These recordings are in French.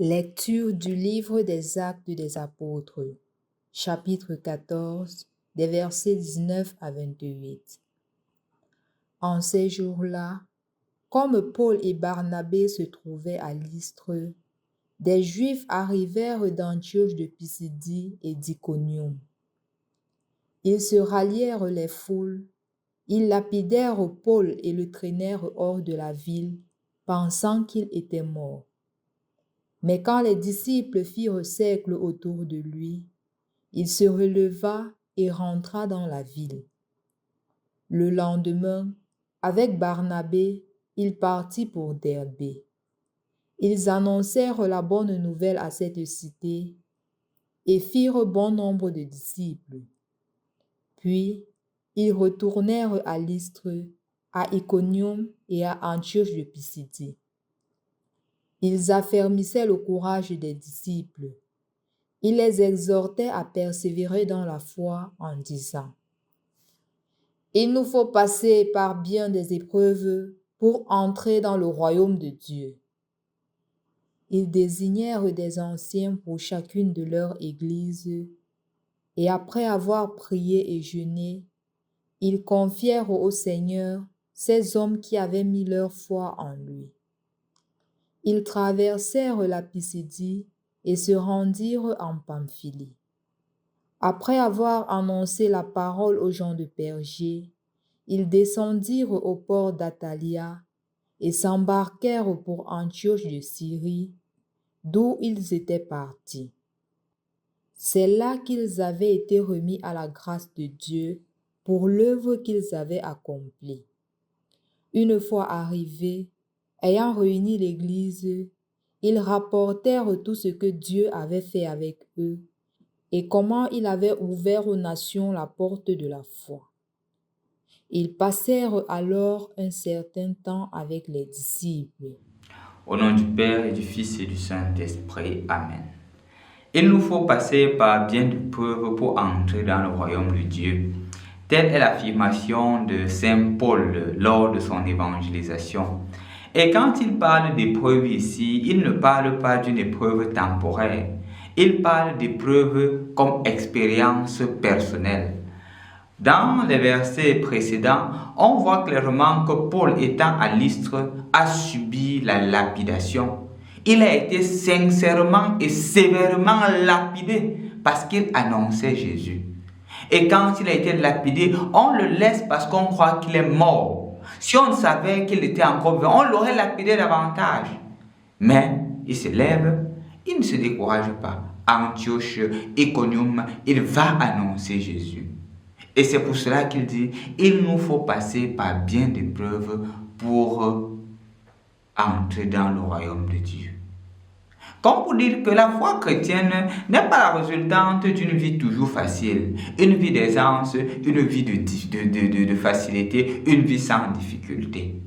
Lecture du livre des Actes des Apôtres, chapitre 14, des versets 19 à 28. En ces jours-là, comme Paul et Barnabé se trouvaient à Lystre, des Juifs arrivèrent d'Antioche de Pisidie et d'Iconium. Ils se rallièrent les foules, ils lapidèrent Paul et le traînèrent hors de la ville, pensant qu'il était mort. Mais quand les disciples firent cercle autour de lui, il se releva et rentra dans la ville. Le lendemain, avec Barnabé, il partit pour Derbé. Ils annoncèrent la bonne nouvelle à cette cité et firent bon nombre de disciples. Puis, ils retournèrent à Lystre, à Iconium et à Antioche de Pisidie. Ils affermissaient le courage des disciples. Ils les exhortaient à persévérer dans la foi en disant: « Il nous faut passer par bien des épreuves pour entrer dans le royaume de Dieu. » Ils désignèrent des anciens pour chacune de leurs églises, et après avoir prié et jeûné, ils confièrent au Seigneur ces hommes qui avaient mis leur foi en lui. Ils traversèrent la Pisidie et se rendirent en Pamphylie. Après avoir annoncé la parole aux gens de Pergé, ils descendirent au port d'Attalia et s'embarquèrent pour Antioche de Syrie, d'où ils étaient partis. C'est là qu'ils avaient été remis à la grâce de Dieu pour l'œuvre qu'ils avaient accomplie. Une fois arrivés, ayant réuni l'Église, ils rapportèrent tout ce que Dieu avait fait avec eux et comment il avait ouvert aux nations la porte de la foi. Ils passèrent alors un certain temps avec les disciples. Au nom du Père et du Fils et du Saint-Esprit. Amen. Il nous faut passer par bien de preuves pour entrer dans le royaume de Dieu. Telle est l'affirmation de Saint Paul lors de son évangélisation. Et quand il parle d'épreuve ici, il ne parle pas d'une épreuve temporaire. Il parle d'épreuve comme expérience personnelle. Dans les versets précédents, on voit clairement que Paul, étant à Lystre, a subi la lapidation. Il a été sincèrement et sévèrement lapidé parce qu'il annonçait Jésus. Et quand il a été lapidé, on le laisse parce qu'on croit qu'il est mort. Si on savait qu'il était encore vivant, on l'aurait lapidé davantage. Mais il se lève, il ne se décourage pas. À Antioche, Iconium, il va annoncer Jésus. Et c'est pour cela qu'il dit, il nous faut passer par bien d'épreuves pour entrer dans le royaume de Dieu. Comme pour dire que la foi chrétienne n'est pas la résultante d'une vie toujours facile, une vie d'aisance, une vie de facilité, une vie sans difficulté.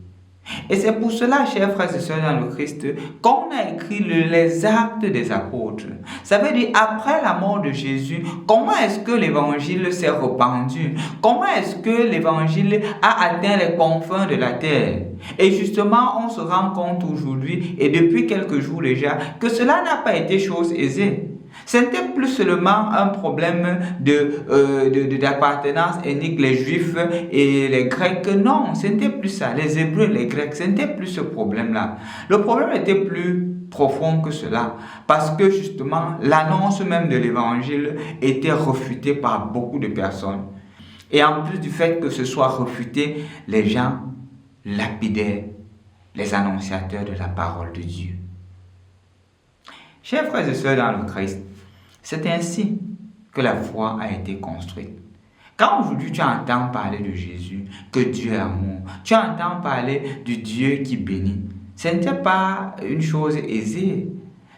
Et c'est pour cela, chers frères et sœurs dans le Christ, qu'on a écrit les actes des apôtres. Ça veut dire, après la mort de Jésus, comment est-ce que l'évangile s'est répandu? Comment est-ce que l'évangile a atteint les confins de la terre? Et justement, on se rend compte aujourd'hui, et depuis quelques jours déjà, que cela n'a pas été chose aisée. Ce n'était plus seulement un problème d'appartenance ethnique, les Juifs et les Grecs. Non, ce n'était plus ça. Les Hébreux, les Grecs, ce n'était plus ce problème-là. Le problème était plus profond que cela. Parce que justement, l'annonce même de l'évangile était refutée par beaucoup de personnes. Et en plus du fait que ce soit refuté, les gens lapidaient les annonciateurs de la parole de Dieu. Chers frères et sœurs dans le Christ, c'est ainsi que la foi a été construite. Quand aujourd'hui tu entends parler de Jésus, que Dieu est amour, tu entends parler du Dieu qui bénit, ce n'était pas une chose aisée.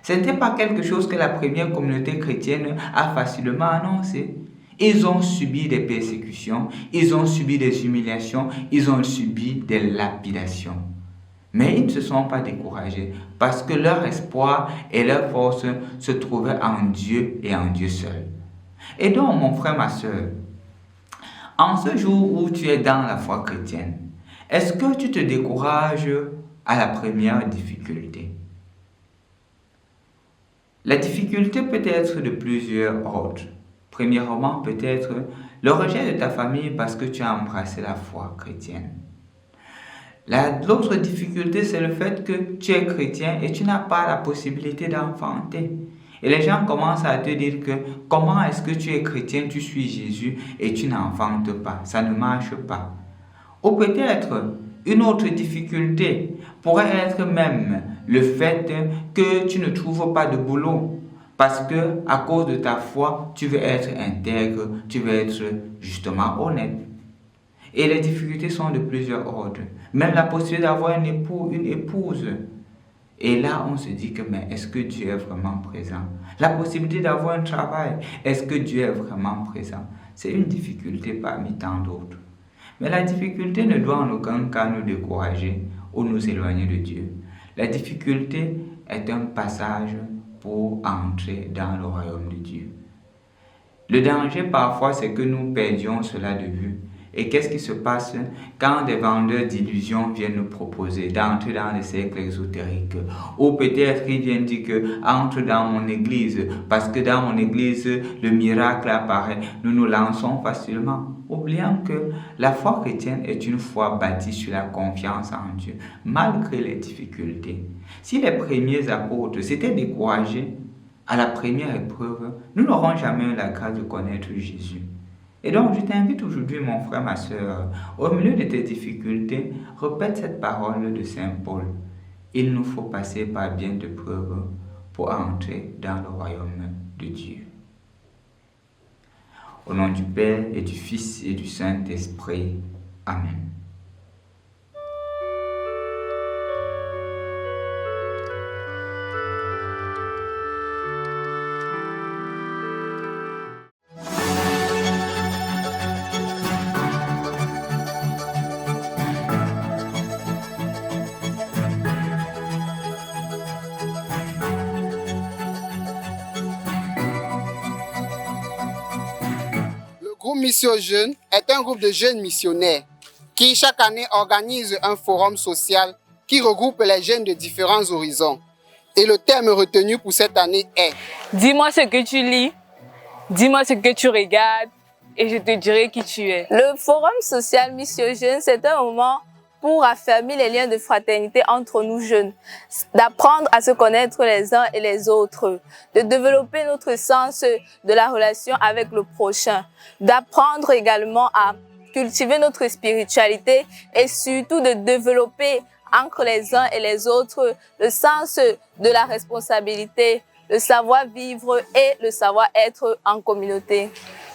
Ce n'était pas quelque chose que la première communauté chrétienne a facilement annoncé. Ils ont subi des persécutions, ils ont subi des humiliations, ils ont subi des lapidations. Mais ils ne se sont pas découragés parce que leur espoir et leur force se trouvaient en Dieu et en Dieu seul. Et donc, mon frère, ma soeur, en ce jour où tu es dans la foi chrétienne, est-ce que tu te décourages à la première difficulté? La difficulté peut être de plusieurs ordres. Premièrement, peut-être le rejet de ta famille parce que tu as embrassé la foi chrétienne. L'autre difficulté, c'est le fait que tu es chrétien et tu n'as pas la possibilité d'enfanter. Et les gens commencent à te dire que comment est-ce que tu es chrétien, tu suis Jésus et tu n'enfantes pas. Ça ne marche pas. Ou peut-être une autre difficulté pourrait être même le fait que tu ne trouves pas de boulot. Parce que à cause de ta foi, tu veux être intègre, tu veux être justement honnête. Et les difficultés sont de plusieurs ordres. Même la possibilité d'avoir un époux, une épouse. Et là, on se dit que, mais est-ce que Dieu est vraiment présent? La possibilité d'avoir un travail, est-ce que Dieu est vraiment présent? C'est une difficulté parmi tant d'autres. Mais la difficulté ne doit en aucun cas nous décourager ou nous éloigner de Dieu. La difficulté est un passage pour entrer dans le royaume de Dieu. Le danger parfois, c'est que nous perdions cela de vue. Et qu'est-ce qui se passe quand des vendeurs d'illusions viennent nous proposer d'entrer dans les cercles ésotériques? Ou peut-être ils viennent dire que entre dans mon église, parce que dans mon église, le miracle apparaît. Nous nous lançons facilement, oubliant que la foi chrétienne est une foi bâtie sur la confiance en Dieu, malgré les difficultés. Si les premiers apôtres s'étaient découragés à la première épreuve, nous n'aurons jamais la grâce de connaître Jésus. Et donc, je t'invite aujourd'hui, mon frère, ma soeur, au milieu de tes difficultés, répète cette parole de Saint Paul. Il nous faut passer par bien de preuves pour entrer dans le royaume de Dieu. Au nom du Père et du Fils et du Saint-Esprit. Amen. Le groupe Mission Jeunes est un groupe de jeunes missionnaires qui chaque année organise un forum social qui regroupe les jeunes de différents horizons. Et le thème retenu pour cette année est « Dis-moi ce que tu lis, dis-moi ce que tu regardes et je te dirai qui tu es ». Le forum social Mission Jeunes, c'est un moment pour affermir les liens de fraternité entre nous jeunes, d'apprendre à se connaître les uns et les autres, de développer notre sens de la relation avec le prochain, d'apprendre également à cultiver notre spiritualité et surtout de développer entre les uns et les autres le sens de la responsabilité, le savoir-vivre et le savoir-être en communauté.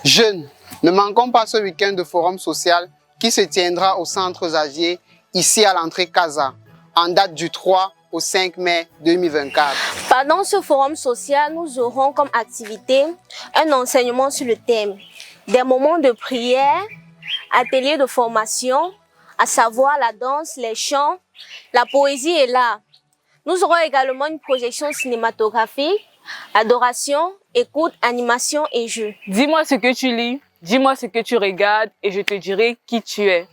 Jeunes, ne manquons pas ce week-end de forum social qui se tiendra au centre Xavier, ici à l'entrée Casa, en date du 3 au 5 mai 2024. Pendant ce forum social, nous aurons comme activité un enseignement sur le thème, des moments de prière, ateliers de formation, à savoir la danse, les chants, la poésie et l'art. Nous aurons également une projection cinématographique, adoration, écoute, animation et jeux. Dis-moi ce que tu lis, dis-moi ce que tu regardes et je te dirai qui tu es.